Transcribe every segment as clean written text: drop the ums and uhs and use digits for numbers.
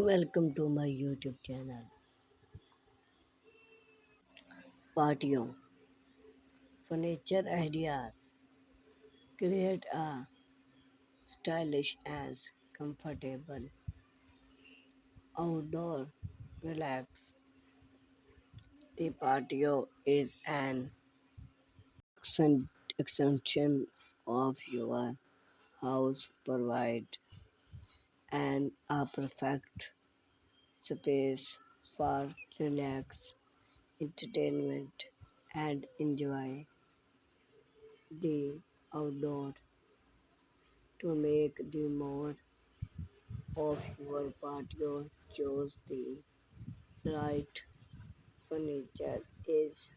Welcome to my YouTube channel, Patio. Furniture ideas. Create a stylish as comfortable outdoor relax. The patio is an exten- extension of your house, provide and a perfect space for relax, entertainment, and enjoy the outdoor to make the more of your patio. Choose the right furniture is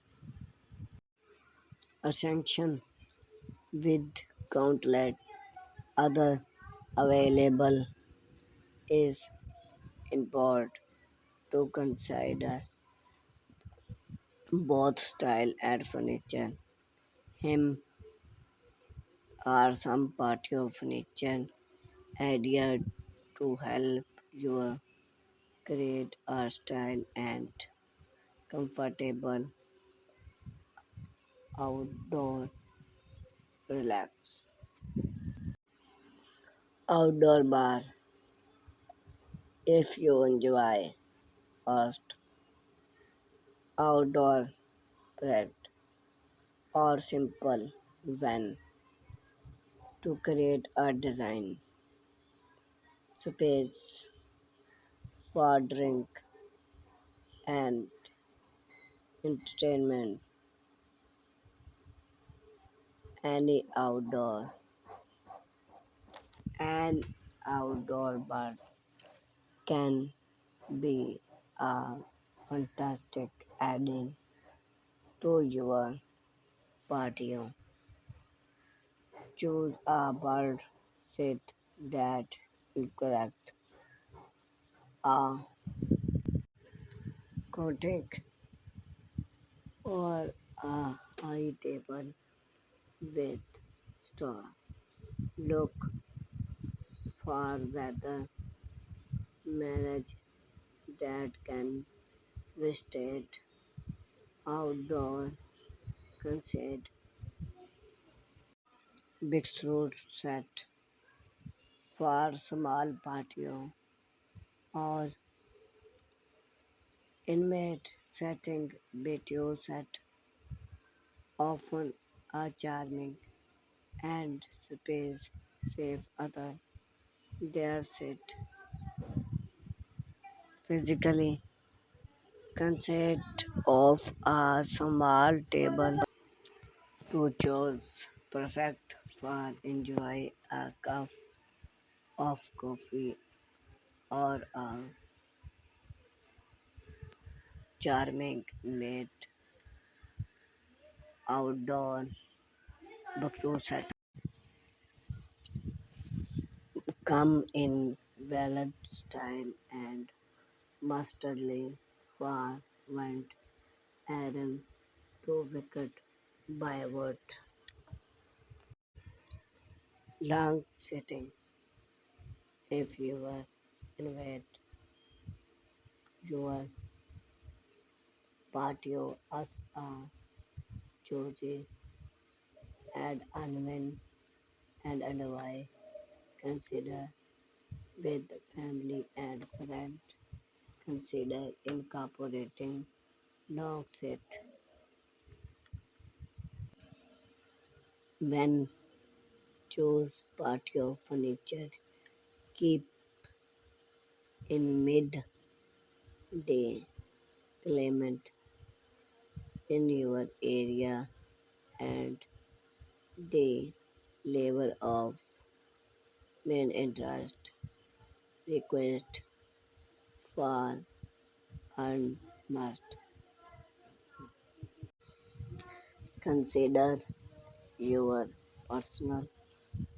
essential with countless other available is important to consider both style and furniture. Him are some patio furniture idea to help you create a style and comfortable outdoor relax. Outdoor bar if you enjoy first outdoor bread or simple when to create a design space for drink and entertainment. Any outdoor bar can be a fantastic adding to your patio. Choose a bird set that incorrect a cottage or a high table with straw. Look for weather manage that can withstand outdoor concert. Bistro set for small patio or inmate setting. Patio set often a charming and space safe other their sit physically consist of a small table to choose perfect for enjoy a cup of coffee or a charming made outdoor bookstore set. Come in valid style and masterly for went Aaron to wicket by word. Long sitting. If you were invite your patio as a choosy and unwin and otherwise consider with family and friends. Consider incorporating long sit when choose patio furniture. Keep in mid day climate in your area and the level of main interest request for and must consider your personal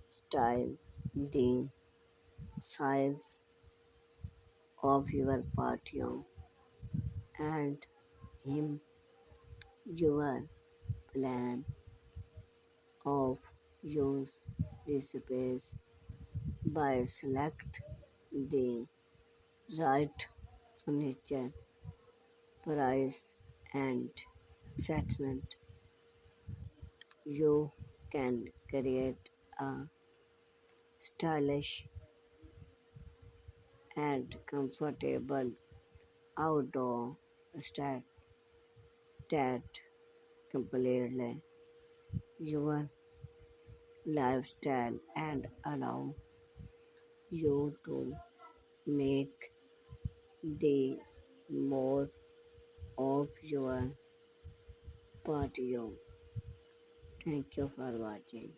style, the size of your patio, and him your plan of use the space by select the right furniture, price, and excitement. You can create a stylish and comfortable outdoor stat that completely your lifestyle and allow you to make the more of your patio. Thank you for watching.